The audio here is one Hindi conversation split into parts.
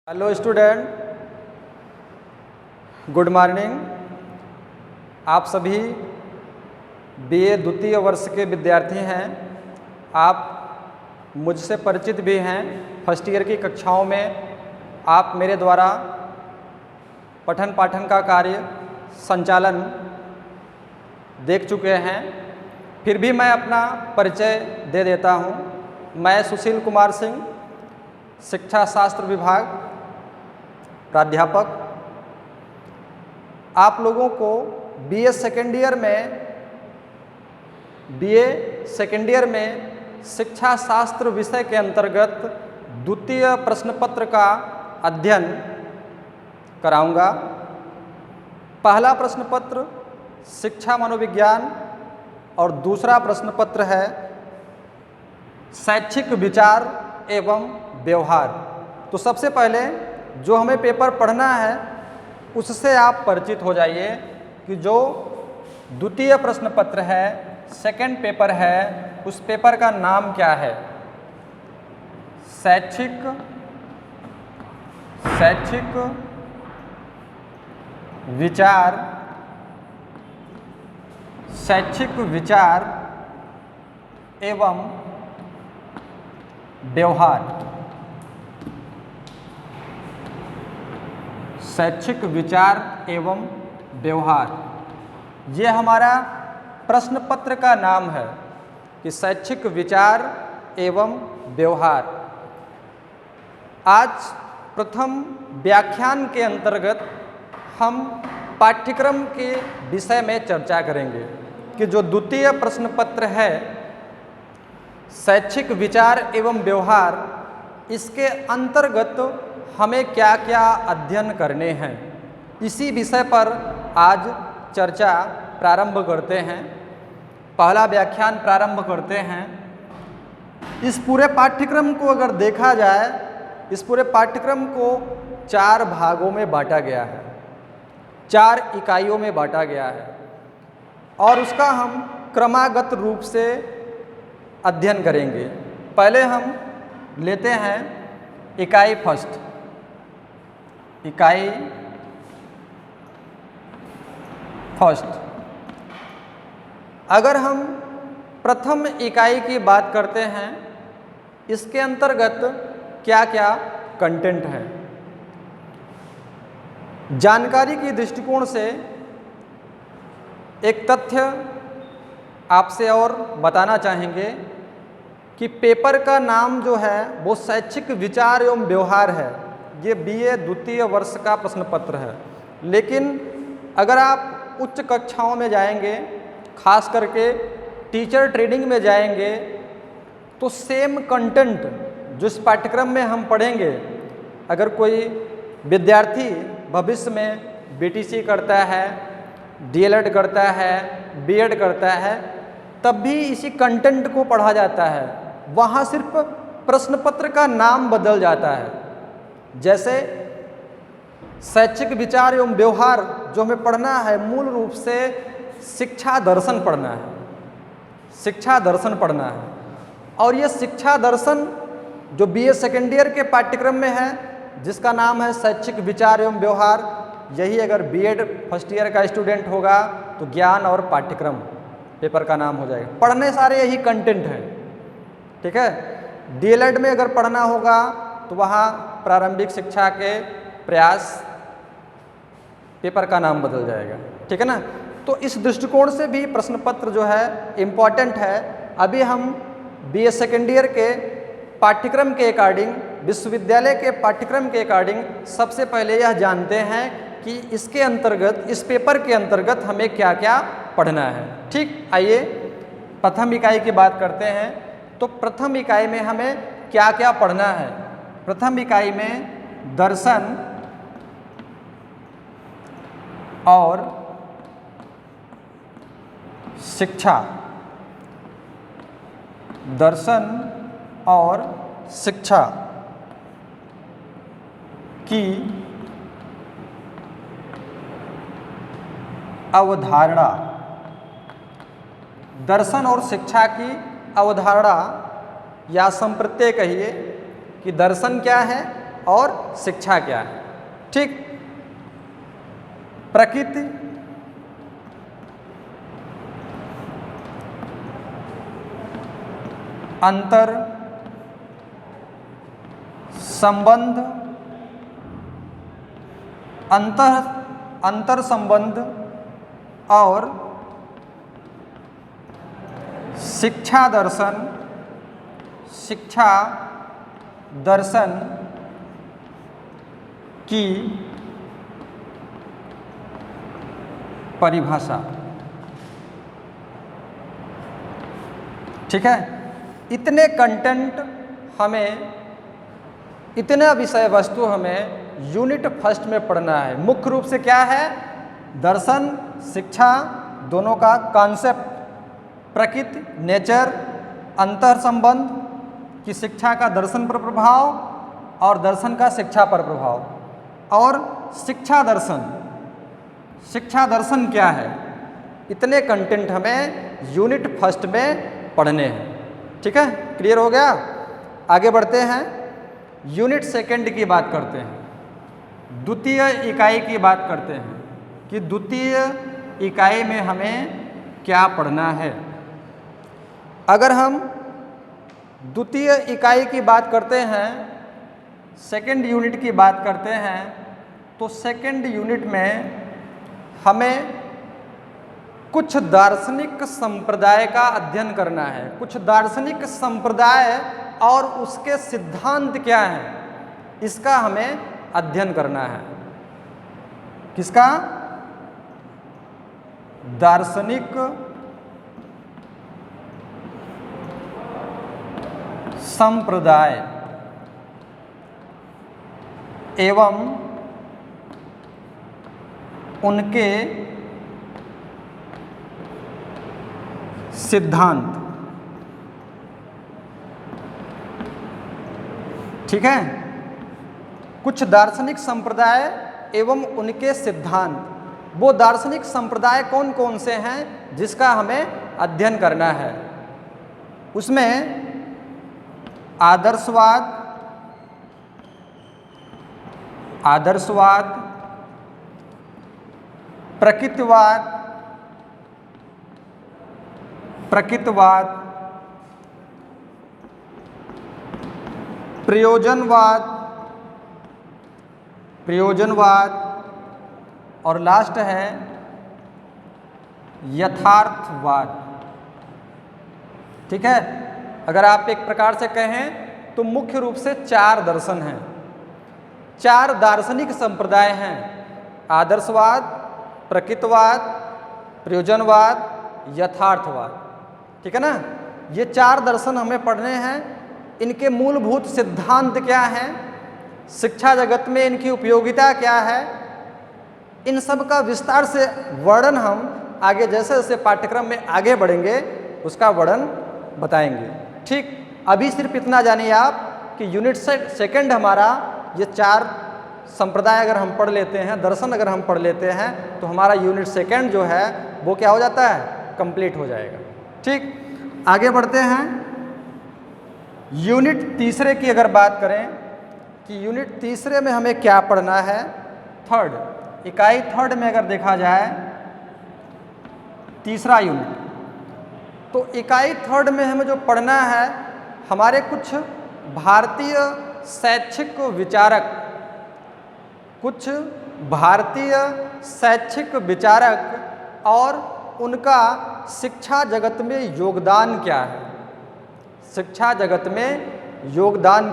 Hello student, good morning. आप सभी बीए द्वितीय वर्ष के विद्यार्थी हैं। आप मुझसे परिचित भी हैं। फर्स्ट ईयर की कक्षाओं में आप मेरे द्वारा पठन पाठन का कार्य संचालन देख चुके हैं। फिर भी मैं अपना परिचय दे देता हूं। मैं सुशील कुमार सिंह, शिक्षा शास्त्र विभाग प्राध्यापक। आप लोगों को बीए सेकेंड ईयर में शिक्षा शास्त्र विषय के अंतर्गत द्वितीय प्रश्न पत्र का अध्ययन कराऊंगा। पहला प्रश्न पत्र शिक्षा मनोविज्ञान और दूसरा प्रश्न पत्र है शैक्षिक विचार एवं व्यवहार। तो सबसे पहले जो हमें पेपर पढ़ना है उससे आप परिचित हो जाइए कि जो द्वितीय प्रश्न पत्र है, सेकंड पेपर है, उस पेपर का नाम क्या है। शैक्षिक विचार एवं व्यवहार। शैक्षिक विचार एवं व्यवहार, ये हमारा प्रश्न पत्र का नाम है कि शैक्षिक विचार एवं व्यवहार। आज प्रथम व्याख्यान के अंतर्गत हम पाठ्यक्रम के विषय में चर्चा करेंगे कि जो द्वितीय प्रश्न पत्र है शैक्षिक विचार एवं व्यवहार, इसके अंतर्गत हमें क्या क्या अध्ययन करने हैं। इसी विषय पर आज चर्चा प्रारंभ करते हैं, पहला व्याख्यान प्रारंभ करते हैं। इस पूरे पाठ्यक्रम को अगर देखा जाए, इस पूरे पाठ्यक्रम को 4 भागों में बांटा गया है, 4 इकाइयों में बांटा गया है और उसका हम क्रमागत रूप से अध्ययन करेंगे। पहले हम लेते हैं इकाई फर्स्ट। अगर हम प्रथम इकाई की बात करते हैं, इसके अंतर्गत क्या क्या कंटेंट है। जानकारी की दृष्टिकोण से एक तथ्य आपसे और बताना चाहेंगे कि पेपर का नाम जो है वो शैक्षिक विचार एवं व्यवहार है। ये बीए द्वितीय वर्ष का प्रश्न पत्र है, लेकिन अगर आप उच्च कक्षाओं में जाएंगे, खास करके टीचर ट्रेनिंग में जाएंगे, तो सेम कंटेंट जो इस पाठ्यक्रम में हम पढ़ेंगे, अगर कोई विद्यार्थी भविष्य में बीटीसी करता है, डीएलएड करता है, बीएड करता है, तब भी इसी कंटेंट को पढ़ा जाता है। वहाँ सिर्फ प्रश्न पत्र का नाम बदल जाता है। जैसे शैक्षिक विचार एवं व्यवहार जो हमें पढ़ना है, मूल रूप से शिक्षा दर्शन पढ़ना है, शिक्षा दर्शन पढ़ना है। और ये शिक्षा दर्शन जो बीए सेकेंड ईयर के पाठ्यक्रम में है, जिसका नाम है शैक्षिक विचार एवं व्यवहार, यही अगर बीएड फर्स्ट ईयर का स्टूडेंट होगा तो ज्ञान और पाठ्यक्रम पेपर का नाम हो जाएगा। पढ़ने सारे यही कंटेंट हैं, ठीक है। डीएलएड में अगर पढ़ना होगा तो वहाँ प्रारंभिक शिक्षा के प्रयास पेपर का नाम बदल जाएगा, ठीक है ना। तो इस दृष्टिकोण से भी प्रश्न पत्र जो है इम्पॉर्टेंट है। अभी हम बीए सेकेंड ईयर के पाठ्यक्रम के अकॉर्डिंग, विश्वविद्यालय के पाठ्यक्रम के अकॉर्डिंग सबसे पहले यह जानते हैं कि इसके अंतर्गत, इस पेपर के अंतर्गत हमें क्या क्या पढ़ना है। ठीक, आइए प्रथम इकाई की बात करते हैं। तो प्रथम इकाई में हमें क्या क्या पढ़ना है। प्रथम इकाई में दर्शन और शिक्षा, दर्शन और शिक्षा की अवधारणा। दर्शन और शिक्षा की अवधारणा या संप्रत्यय कहिए कि दर्शन क्या है और शिक्षा क्या है। ठीक, प्रकृति, अंतर संबंध, अंतर संबंध और शिक्षा दर्शन की परिभाषा। ठीक है, इतने कंटेंट हमें, इतना विषय वस्तु हमें यूनिट फर्स्ट में पढ़ना है। मुख्य रूप से क्या है, दर्शन शिक्षा दोनों का कॉन्सेप्ट, प्रकृति नेचर, अंतर संबंध की शिक्षा का दर्शन पर प्रभाव और दर्शन का शिक्षा पर प्रभाव, और शिक्षा दर्शन क्या है। इतने कंटेंट हमें यूनिट फर्स्ट में पढ़ने हैं। ठीक है, क्लियर हो गया। आगे बढ़ते हैं, यूनिट सेकंड की बात करते हैं, द्वितीय इकाई की बात करते हैं कि द्वितीय इकाई में हमें क्या पढ़ना है। अगर हम द्वितीय इकाई की बात करते हैं, सेकंड यूनिट की बात करते हैं, तो सेकंड यूनिट में हमें कुछ दार्शनिक संप्रदाय का अध्ययन करना है। कुछ दार्शनिक संप्रदाय और उसके सिद्धांत क्या हैं, इसका हमें अध्ययन करना है। किसका? दार्शनिक संप्रदाय एवं उनके सिद्धांत। ठीक है, कुछ दार्शनिक संप्रदाय एवं उनके सिद्धांत। वो दार्शनिक संप्रदाय कौन कौन से हैं जिसका हमें अध्ययन करना है। उसमें आदर्शवाद, प्रकृतिवाद, प्रयोजनवाद और लास्ट है यथार्थवाद। ठीक है, अगर आप एक प्रकार से कहें तो मुख्य रूप से 4 दर्शन हैं, 4 दार्शनिक संप्रदाय हैं। आदर्शवाद, प्रकृतिवाद, प्रयोजनवाद, यथार्थवाद। ठीक है ना, ये 4 दर्शन हमें पढ़ने हैं। इनके मूलभूत सिद्धांत क्या हैं, शिक्षा जगत में इनकी उपयोगिता क्या है, इन सब का विस्तार से वर्णन हम आगे जैसे जैसे पाठ्यक्रम में आगे बढ़ेंगे उसका वर्णन बताएंगे। ठीक, अभी सिर्फ इतना जानिए आप कि यूनिट सेकंड हमारा ये 4 संप्रदाय अगर हम पढ़ लेते हैं, दर्शन अगर हम पढ़ लेते हैं, तो हमारा यूनिट सेकंड जो है वो क्या हो जाता है, कंप्लीट हो जाएगा। ठीक, आगे बढ़ते हैं। यूनिट तीसरे की अगर बात करें कि यूनिट तीसरे में हमें क्या पढ़ना है, थर्ड, इकाई थर्ड में अगर देखा जाए तीसरा यूनिट, तो इकाई थर्ड में हमें जो पढ़ना है, हमारे कुछ भारतीय शैक्षिक विचारक और उनका शिक्षा जगत में योगदान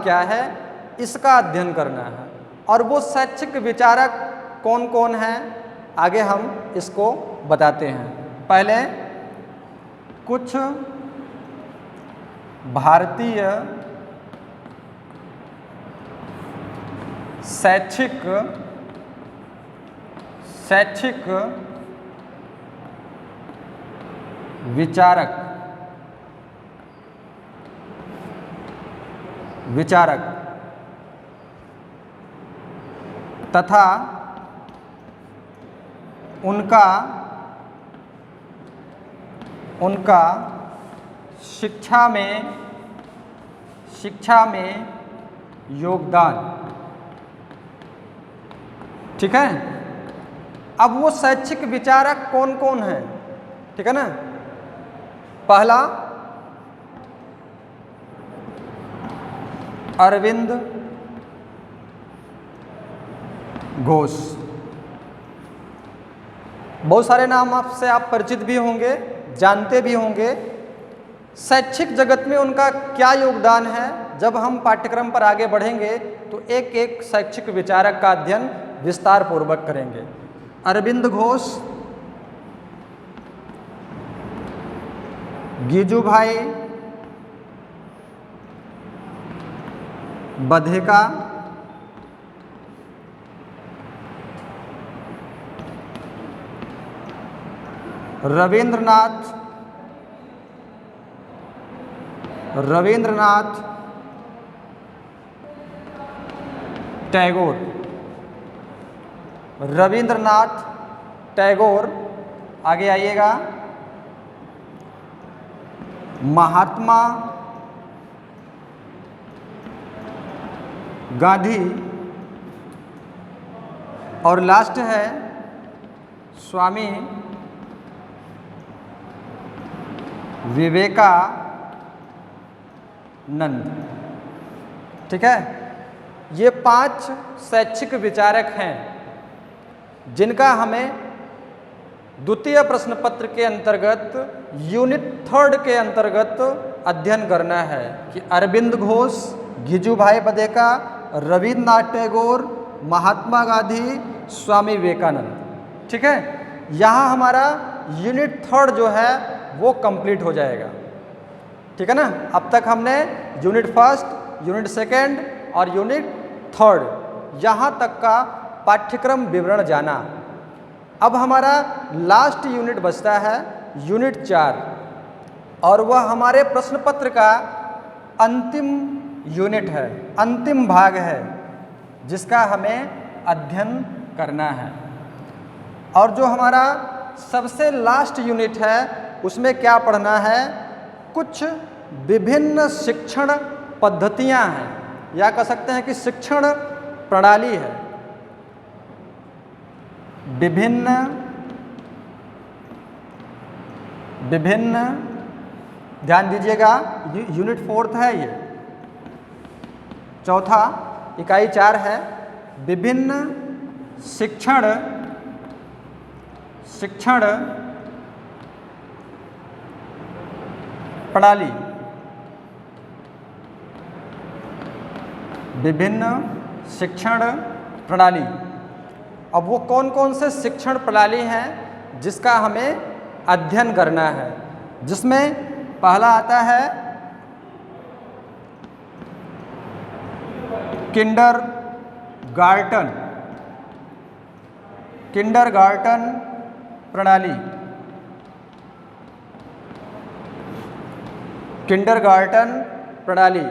क्या है, इसका अध्ययन करना है। और वो शैक्षिक विचारक कौन कौन हैं, आगे हम इसको बताते हैं। पहले कुछ भारतीय शैक्षिक विचारक तथा उनका शिक्षा में योगदान। ठीक है। अब वो शैक्षिक विचारक कौन कौन हैं, ठीक है ना। पहला अरविंद घोष। बहुत सारे नाम आपसे आप परिचित भी होंगे, जानते भी होंगे। शैक्षिक जगत में उनका क्या योगदान है, जब हम पाठ्यक्रम पर आगे बढ़ेंगे तो एक एक शैक्षिक विचारक का अध्ययन विस्तार पूर्वक करेंगे। अरविंद घोष, गिजुभाई बधेका, रविंद्रनाथ टैगोर। रविंद्रनाथ टैगोर, आगे आइएगा। महात्मा गांधी और लास्ट है स्वामी विवेकानंद। ठीक है, ये 5 शैक्षिक विचारक हैं जिनका हमें द्वितीय प्रश्न पत्र के अंतर्गत यूनिट 3 के अंतर्गत अध्ययन करना है कि अरविंद घोष, गिजुभाई बधेका, रविन्द्रनाथ टैगोर, महात्मा गांधी, स्वामी विवेकानंद। ठीक है, यहाँ हमारा यूनिट 3 जो है वो कंप्लीट हो जाएगा। ठीक है ना। अब तक हमने यूनिट 1, यूनिट 2 और यूनिट 3 यहाँ तक का पाठ्यक्रम विवरण जाना। अब हमारा लास्ट यूनिट बचता है यूनिट 4, और वह हमारे प्रश्न पत्र का अंतिम यूनिट है, अंतिम भाग है, जिसका हमें अध्ययन करना है। और जो हमारा सबसे लास्ट यूनिट है उसमें क्या पढ़ना है, कुछ विभिन्न शिक्षण पद्धतियां हैं, या कह सकते हैं कि शिक्षण प्रणाली है। विभिन्न ध्यान दीजिएगा, यूनिट 4 है ये, चौथा इकाई 4 है। विभिन्न शिक्षण प्रणाली, विभिन्न शिक्षण प्रणाली। अब वो कौन कौन से शिक्षण प्रणाली हैं जिसका हमें अध्ययन करना है, जिसमें पहला आता है किंडरगार्टन प्रणाली। किंडरगार्टन प्रणाली,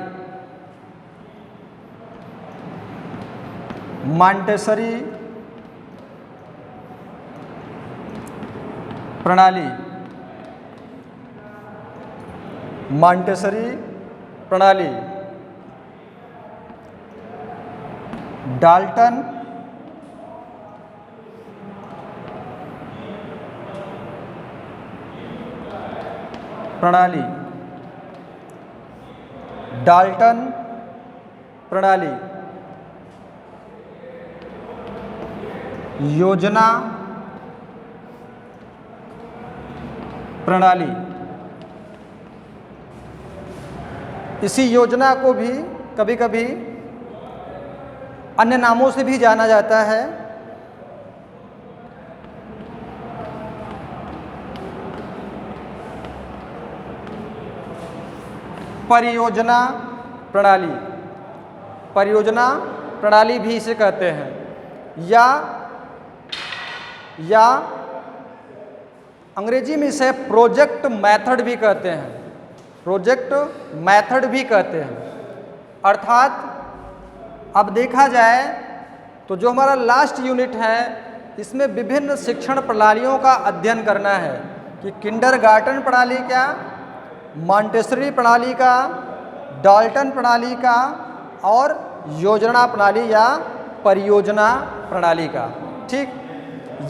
मॉन्टेसरी प्रणाली, डाल्टन प्रणाली, योजना प्रणाली। इसी योजना को भी कभी कभी अन्य नामों से भी जाना जाता है। परियोजना प्रणाली भी इसे कहते हैं, या अंग्रेजी में इसे प्रोजेक्ट मेथड भी कहते हैं। अर्थात अब देखा जाए तो जो हमारा लास्ट यूनिट है इसमें विभिन्न शिक्षण प्रणालियों का अध्ययन करना है कि किंडरगार्टन प्रणाली क्या, मॉन्टेसरी प्रणाली का, डाल्टन प्रणाली का और योजना प्रणाली या परियोजना प्रणाली का। ठीक,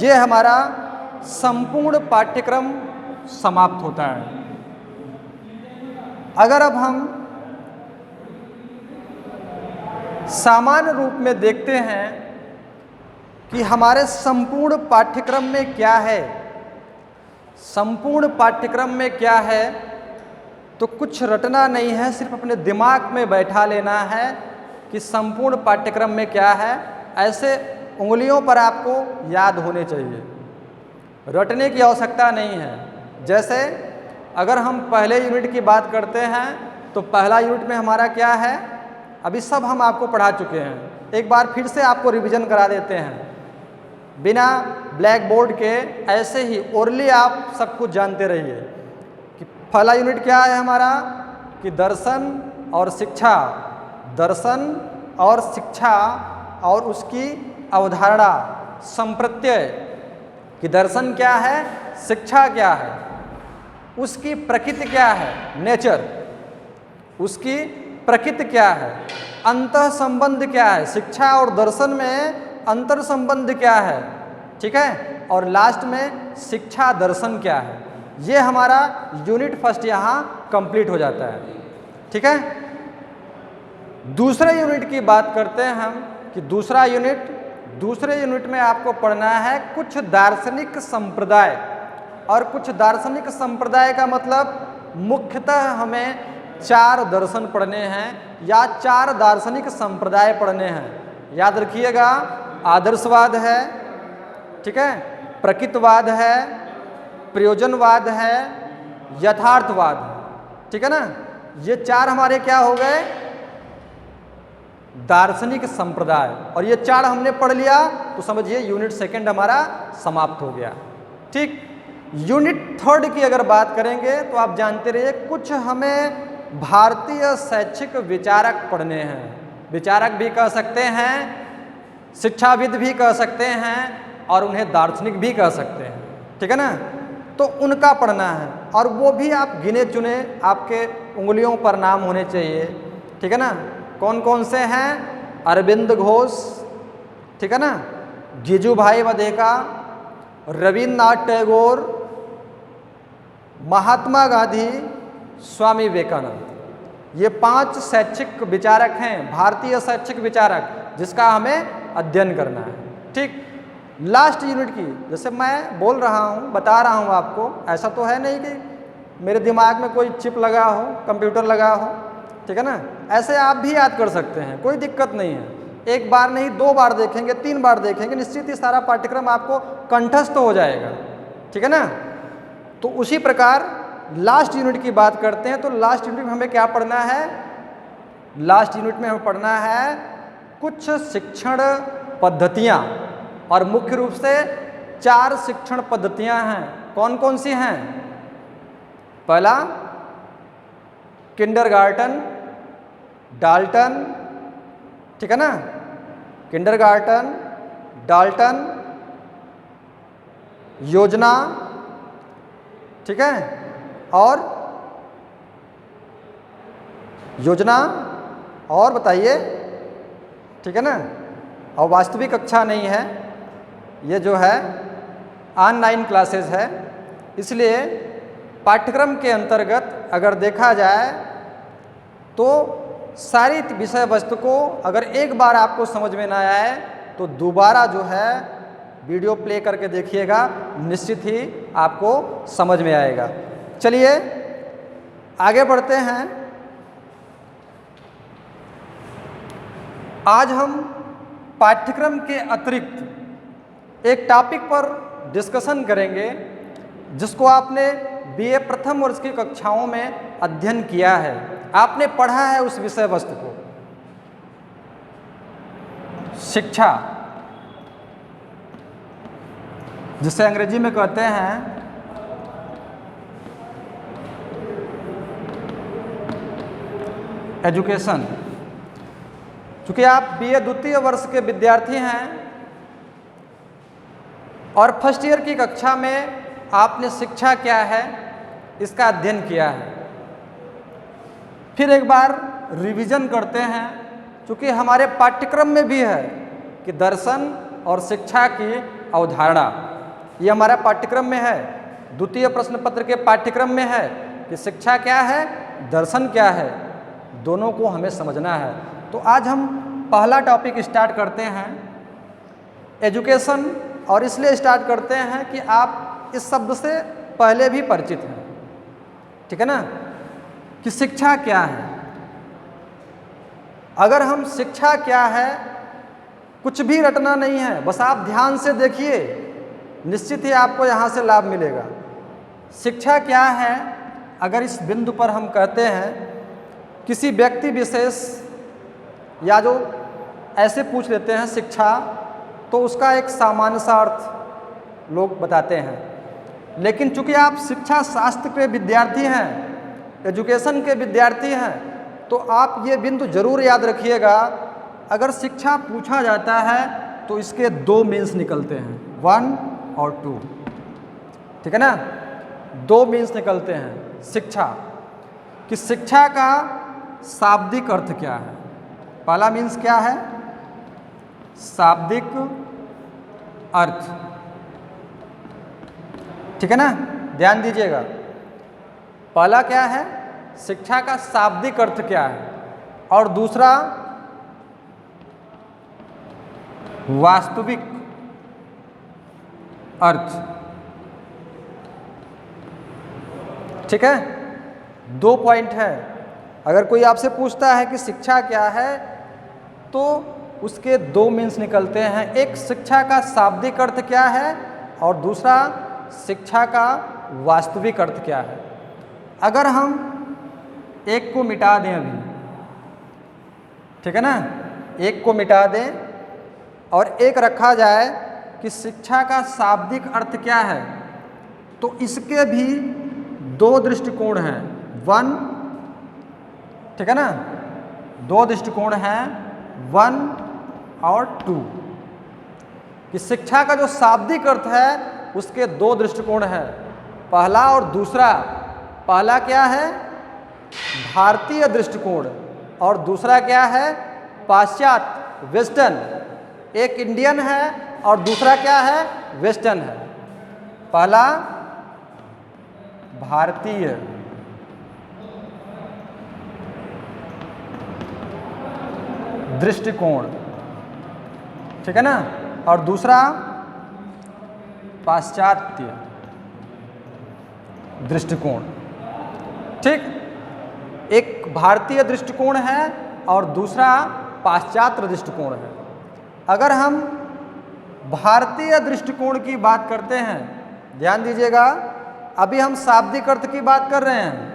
ये हमारा संपूर्ण पाठ्यक्रम समाप्त होता है। अगर अब हम सामान्य रूप में देखते हैं कि हमारे संपूर्ण पाठ्यक्रम में क्या है, संपूर्ण पाठ्यक्रम में क्या है, तो कुछ रटना नहीं है, सिर्फ अपने दिमाग में बैठा लेना है कि संपूर्ण पाठ्यक्रम में क्या है। ऐसे उंगलियों पर आपको याद होने चाहिए, रटने की आवश्यकता नहीं है। जैसे अगर हम पहले यूनिट की बात करते हैं तो पहला यूनिट में हमारा क्या है, अभी सब हम आपको पढ़ा चुके हैं। एक बार फिर से आपको रिवीजन करा देते हैं, बिना ब्लैक बोर्ड के ऐसे ही ओरली आप सब कुछ जानते रहिए कि पहला यूनिट क्या है हमारा, कि दर्शन और शिक्षा, दर्शन और शिक्षा और उसकी अवधारणा, संप्रत्यय, कि दर्शन क्या है, शिक्षा क्या है, उसकी प्रकृति क्या है, नेचर, उसकी प्रकृति क्या है, अंतः संबंध क्या है, शिक्षा और दर्शन में अंतर संबंध क्या है, ठीक है, और लास्ट में शिक्षा दर्शन क्या है। ये हमारा यूनिट फर्स्ट यहाँ कंप्लीट हो जाता है। ठीक है, दूसरे यूनिट की बात करते हैं हम कि दूसरे यूनिट में आपको पढ़ना है कुछ दार्शनिक संप्रदाय। और कुछ दार्शनिक संप्रदाय का मतलब मुख्यतः हमें 4 दर्शन पढ़ने हैं या 4 दार्शनिक संप्रदाय पढ़ने हैं। याद रखिएगा, आदर्शवाद है, ठीक है, प्रकृतिवाद है, प्रयोजनवाद है, यथार्थवाद है। ठीक है ना, ये 4 हमारे क्या हो गए, दार्शनिक संप्रदाय। और ये 4 हमने पढ़ लिया तो समझिए यूनिट सेकंड हमारा समाप्त हो गया। ठीक, यूनिट थर्ड की अगर बात करेंगे तो आप जानते रहिए कुछ हमें भारतीय शैक्षिक विचारक पढ़ने हैं। विचारक भी कह सकते हैं, शिक्षाविद भी कह सकते हैं और उन्हें दार्शनिक भी कह सकते हैं। ठीक है ना, तो उनका पढ़ना है और वो भी आप गिने चुने आपके उंगलियों पर नाम होने चाहिए। ठीक है ना, कौन कौन से हैं, अरविंद घोष, ठीक है ना, जीजूभाई वधेका, रविन्द्रनाथ टैगोर, महात्मा गांधी, स्वामी विवेकानंद। ये 5 शैक्षिक विचारक हैं, भारतीय शैक्षिक विचारक, जिसका हमें अध्ययन करना है। ठीक, लास्ट यूनिट की जैसे मैं बोल रहा हूँ, बता रहा हूँ आपको, ऐसा तो है नहीं कि मेरे दिमाग में कोई चिप लगा हो, कंप्यूटर लगा हो। ठीक है ना, ऐसे आप भी याद कर सकते हैं, कोई दिक्कत नहीं है। एक बार नहीं, 2 बार देखेंगे, 3 बार देखेंगे, निश्चित ही सारा पाठ्यक्रम आपको कंठस्थ हो जाएगा। ठीक है ना, तो उसी प्रकार लास्ट यूनिट की बात करते हैं। तो लास्ट यूनिट में हमें क्या पढ़ना है, लास्ट यूनिट में हमें पढ़ना है कुछ शिक्षण पद्धतियाँ, और मुख्य रूप से 4 शिक्षण पद्धतियाँ हैं। कौन कौन सी हैं, पहला किंडरगार्टन, डाल्टन, ठीक है ना, किंडरगार्टन, डाल्टन, योजना, ठीक है, और योजना, और बताइए, ठीक है ना, और वास्तविक कक्षा नहीं है, ये जो है ऑनलाइन क्लासेस है, इसलिए पाठ्यक्रम के अंतर्गत अगर देखा जाए तो सारी विषय वस्तु को अगर एक बार आपको समझ में ना आए तो दोबारा जो है वीडियो प्ले करके देखिएगा, निश्चित ही आपको समझ में आएगा। चलिए आगे बढ़ते हैं। आज हम पाठ्यक्रम के अतिरिक्त एक टॉपिक पर डिस्कशन करेंगे जिसको आपने बीए प्रथम वर्ष की कक्षाओं में अध्ययन किया है, आपने पढ़ा है उस विषय वस्तु को, शिक्षा, जिसे अंग्रेजी में कहते हैं एजुकेशन। चूंकि आप बीए द्वितीय वर्ष के विद्यार्थी हैं और फर्स्ट ईयर की कक्षा में आपने शिक्षा क्या है इसका अध्ययन किया है। फिर एक बार रिवीजन करते हैं, चूँकि हमारे पाठ्यक्रम में भी है कि दर्शन और शिक्षा की अवधारणा। ये हमारा पाठ्यक्रम में है, द्वितीय प्रश्न पत्र के पाठ्यक्रम में है कि शिक्षा क्या है, दर्शन क्या है, दोनों को हमें समझना है। तो आज हम पहला टॉपिक स्टार्ट करते हैं एजुकेशन, और इसलिए स्टार्ट करते हैं कि आप इस शब्द से पहले भी परिचित हैं, ठीक है ना, कि शिक्षा क्या है। अगर हम शिक्षा क्या है, कुछ भी रटना नहीं है, बस आप ध्यान से देखिए, निश्चित ही आपको यहाँ से लाभ मिलेगा। शिक्षा क्या है, अगर इस बिंदु पर हम कहते हैं किसी व्यक्ति विशेष या जो ऐसे पूछ लेते हैं शिक्षा, तो उसका एक सामान्य सा अर्थ लोग बताते हैं। लेकिन चूंकि आप शिक्षा शास्त्र के विद्यार्थी हैं, एजुकेशन के विद्यार्थी हैं, तो आप ये बिंदु जरूर याद रखिएगा, अगर शिक्षा पूछा जाता है तो इसके दो मीन्स निकलते हैं, 1 और 2, ठीक है ना। दो मीन्स निकलते हैं शिक्षा, कि शिक्षा का शाब्दिक अर्थ क्या है। पहला मीन्स क्या है, शाब्दिक अर्थ, ठीक है ना, ध्यान दीजिएगा। पहला क्या है, शिक्षा का शाब्दिक अर्थ क्या है, और दूसरा वास्तविक अर्थ, ठीक है। दो पॉइंट है। अगर कोई आपसे पूछता है कि शिक्षा क्या है, तो उसके दो मीन्स निकलते हैं, एक शिक्षा का शाब्दिक अर्थ क्या है, और दूसरा शिक्षा का वास्तविक अर्थ क्या है। अगर हम एक को मिटा दें अभी, ठीक है ना, एक को मिटा दें और एक रखा जाए कि शिक्षा का शाब्दिक अर्थ क्या है, तो इसके भी दो दृष्टिकोण हैं, 1, ठीक है ना, दो दृष्टिकोण हैं, 1 और 2, कि शिक्षा का जो शाब्दिक अर्थ है उसके दो दृष्टिकोण हैं, पहला और दूसरा। पहला क्या है, भारतीय दृष्टिकोण, और दूसरा क्या है, पाश्चात्य, वेस्टर्न। एक इंडियन है और दूसरा क्या है, वेस्टर्न है। पहला भारतीय दृष्टिकोण, ठीक है ना, और दूसरा पाश्चात्य दृष्टिकोण, ठीक। एक भारतीय दृष्टिकोण है और दूसरा पाश्चात्य दृष्टिकोण है। अगर हम भारतीय दृष्टिकोण की बात करते हैं, ध्यान दीजिएगा, अभी हम शाब्दिक अर्थ की बात कर रहे हैं,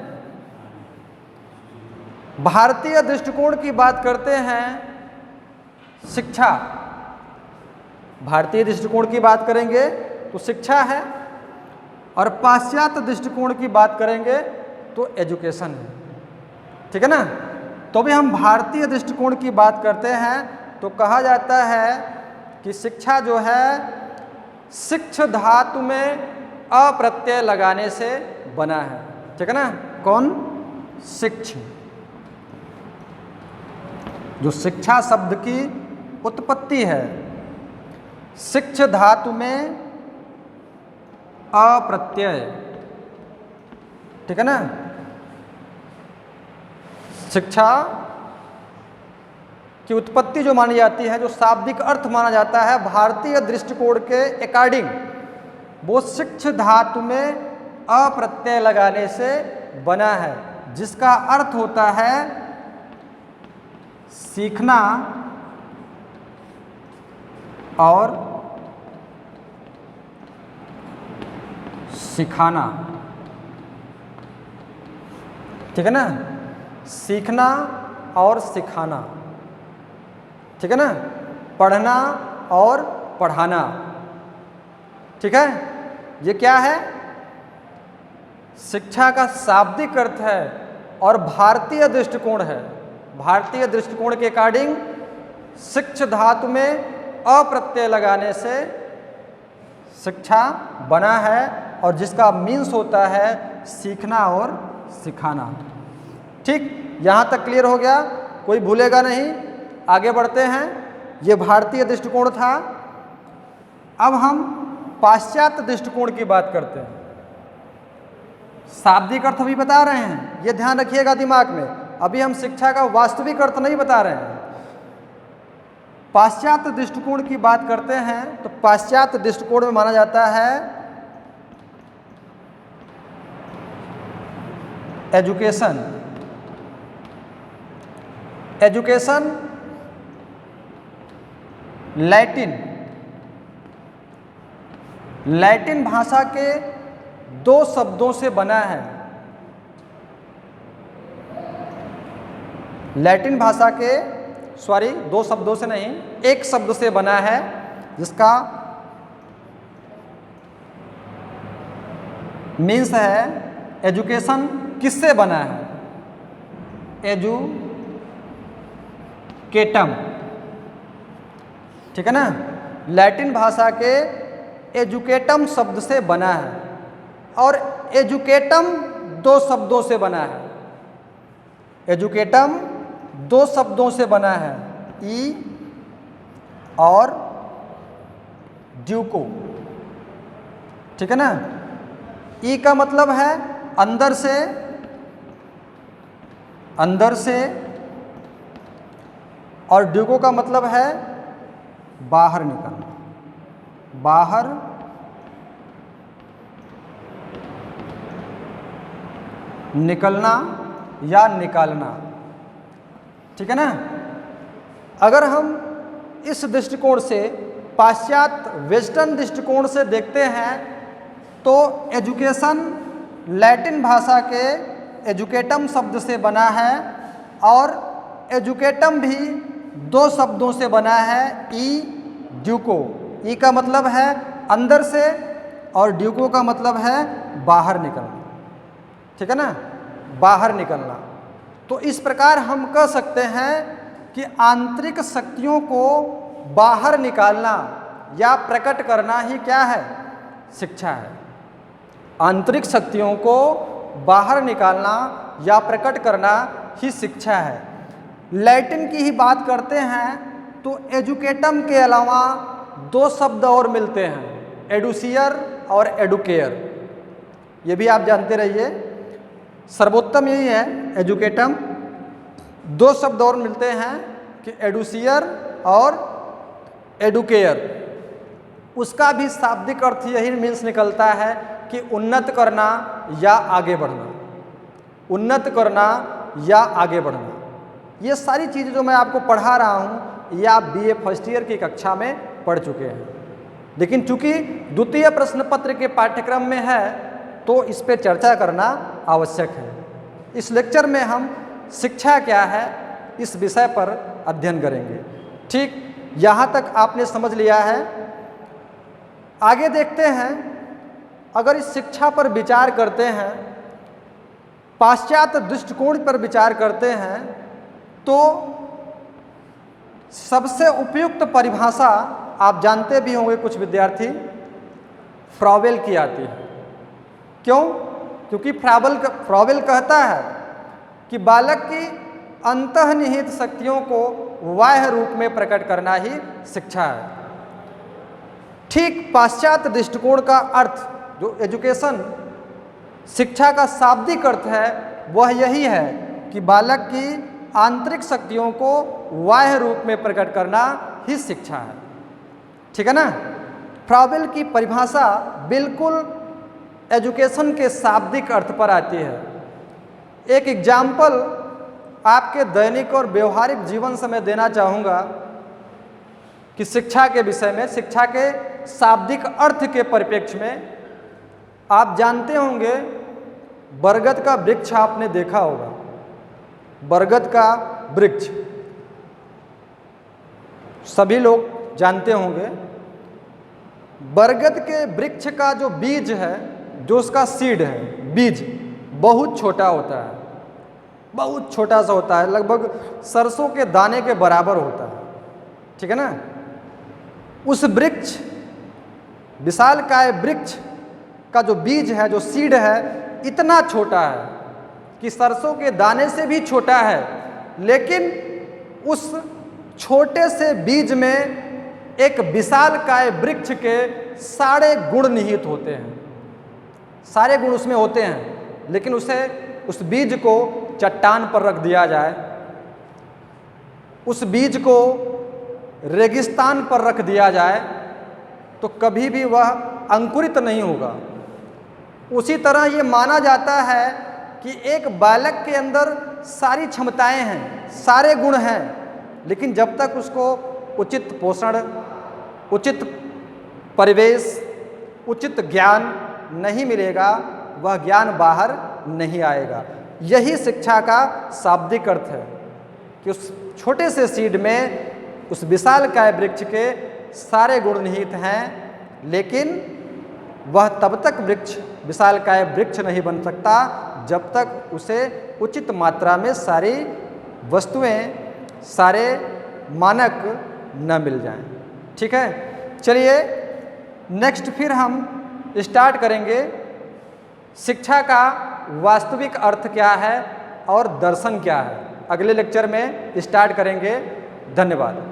भारतीय दृष्टिकोण की बात करते हैं शिक्षा। भारतीय दृष्टिकोण की बात करेंगे तो शिक्षा है, और पाश्चात्य दृष्टिकोण की बात करेंगे तो एजुकेशन है, ठीक है ना। तो भी हम भारतीय दृष्टिकोण की बात करते हैं तो कहा जाता है कि शिक्षा जो है शिक्ष धातु में अप्रत्यय लगाने से बना है, ठीक है ना। कौन, शिक्ष, जो शिक्षा शब्द की उत्पत्ति है, शिक्ष धातु में अप्रत्यय, ठीक है ना। शिक्षा की उत्पत्ति जो मानी जाती है, जो शाब्दिक अर्थ माना जाता है भारतीय दृष्टिकोण के अकॉर्डिंग, वो शिक्ष धातु में अप्रत्यय लगाने से बना है, जिसका अर्थ होता है सीखना और सिखाना, ठीक है ना, सीखना और सिखाना, ठीक है ना, पढ़ना और पढ़ाना, ठीक है। ये क्या है, शिक्षा का शाब्दिक अर्थ है और भारतीय दृष्टिकोण है। भारतीय दृष्टिकोण के अकॉर्डिंग शिक्ष धातु में अप्रत्यय लगाने से शिक्षा बना है, और जिसका मीन्स होता है सीखना और सिखाना, ठीक। यहाँ तक क्लियर हो गया, कोई भूलेगा नहीं। आगे बढ़ते हैं, ये भारतीय दृष्टिकोण था। अब हम पाश्चात्य दृष्टिकोण की बात करते हैं। शाब्दिक अर्थ भी बता रहे हैं, ये ध्यान रखिएगा दिमाग में। अभी हम शिक्षा का वास्तविक अर्थ नहीं बता रहे हैं। पाश्चात्य दृष्टिकोण की बात करते हैं तो पाश्चात्य दृष्टिकोण में माना जाता है एजुकेशन लैटिन भाषा के दो शब्दों से बना है। लैटिन भाषा के दो शब्दों से नहीं, एक शब्द से बना है, जिसका मीन्स है एजुकेशन। किससे बना है? एजुकेटम, ठीक है ना। लैटिन भाषा के एजुकेटम शब्द से बना है, और एजुकेटम दो शब्दों से बना है। एजुकेटम दो शब्दों से बना है, ई और ड्यूको, ठीक है ना। ई का मतलब है अंदर से, और ड्यूको का मतलब है बाहर निकलना, बाहर निकलना या निकालना, ठीक है ना। अगर हम इस दृष्टिकोण से, पाश्चात्य वेस्टर्न दृष्टिकोण से देखते हैं तो एजुकेशन लैटिन भाषा के एजुकेटम शब्द से बना है, और एजुकेटम भी दो शब्दों से बना है, ई ड्यूको। ई का मतलब है अंदर से, और ड्यूको का मतलब है बाहर निकलना, ठीक है ना, बाहर निकलना। तो इस प्रकार हम कह सकते हैं कि आंतरिक शक्तियों को बाहर निकालना या प्रकट करना ही क्या है? शिक्षा है। आंतरिक शक्तियों को बाहर निकालना या प्रकट करना ही शिक्षा है। लैटिन की ही बात करते हैं तो एजुकेटम के अलावा दो शब्द और मिलते हैं, एडुसियर और एडुकेयर। ये भी आप जानते रहिए, सर्वोत्तम यही है एजुकेटम। दो शब्द और मिलते हैं कि एडुसियर और एडुकेयर। उसका भी शाब्दिक अर्थ यही मीन्स निकलता है कि उन्नत करना या आगे बढ़ना, उन्नत करना या आगे बढ़ना। ये सारी चीज़ें जो मैं आपको पढ़ा रहा हूँ, ये आप बीए फर्स्ट ईयर की कक्षा में पढ़ चुके हैं, लेकिन चूंकि द्वितीय प्रश्न पत्र के पाठ्यक्रम में है तो इस पे चर्चा करना आवश्यक है। इस लेक्चर में हम शिक्षा क्या है इस विषय पर अध्ययन करेंगे। ठीक, यहाँ तक आपने समझ लिया है। आगे देखते हैं, अगर इस शिक्षा पर विचार करते हैं, पाश्चात्य दृष्टिकोण पर विचार करते हैं, तो सबसे उपयुक्त परिभाषा आप जानते भी होंगे, कुछ विद्यार्थी, फ्रॉवेल की आती है। क्यों? क्योंकि फ्रॉवेल कहता है कि बालक की अंतर्निहित शक्तियों को बाह्य रूप में प्रकट करना ही शिक्षा है। ठीक पाश्चात्य दृष्टिकोण का अर्थ, जो एजुकेशन शिक्षा का शाब्दिक अर्थ है, वह यही है कि बालक की आंतरिक शक्तियों को बाह्य रूप में प्रकट करना ही शिक्षा है। ठीक है ना। फ्रॉवेल की परिभाषा बिल्कुल एजुकेशन के शाब्दिक अर्थ पर आती है। एक एग्जाम्पल आपके दैनिक और व्यवहारिक जीवन से मैं देना चाहूँगा कि शिक्षा के विषय में, शिक्षा के शाब्दिक अर्थ के परिप्रेक्ष्य में आप जानते होंगे, बरगद का वृक्ष आपने देखा होगा। बरगद का वृक्ष सभी लोग जानते होंगे। बरगद के वृक्ष का जो बीज है, जो उसका सीड है, बीज बहुत छोटा होता है, बहुत छोटा सा होता है, लगभग सरसों के दाने के बराबर होता है। ठीक है ना। उस वृक्ष, विशालकाय वृक्ष का जो बीज है, जो सीड है, इतना छोटा है कि सरसों के दाने से भी छोटा है, लेकिन उस छोटे से बीज में एक विशालकाय वृक्ष के सारे गुण निहित होते हैं, सारे गुण उसमें होते हैं, लेकिन उस बीज को चट्टान पर रख दिया जाए, उस बीज को रेगिस्तान पर रख दिया जाए तो कभी भी वह अंकुरित नहीं होगा। उसी तरह ये माना जाता है कि एक बालक के अंदर सारी क्षमताएं हैं, सारे गुण हैं, लेकिन जब तक उसको उचित पोषण, उचित परिवेश, उचित ज्ञान नहीं मिलेगा, वह ज्ञान बाहर नहीं आएगा। यही शिक्षा का शाब्दिक अर्थ है कि उस छोटे से सीड में उस विशालकाय वृक्ष के सारे गुण निहित हैं, लेकिन वह तब तक वृक्ष विशालकाय वृक्ष नहीं बन सकता जब तक उसे उचित मात्रा में सारी वस्तुएं, सारे मानक न मिल जाएं। ठीक है, चलिए नेक्स्ट फिर हम स्टार्ट करेंगे शिक्षा का वास्तविक अर्थ क्या है और दर्शन क्या है। अगले लेक्चर में स्टार्ट करेंगे। धन्यवाद।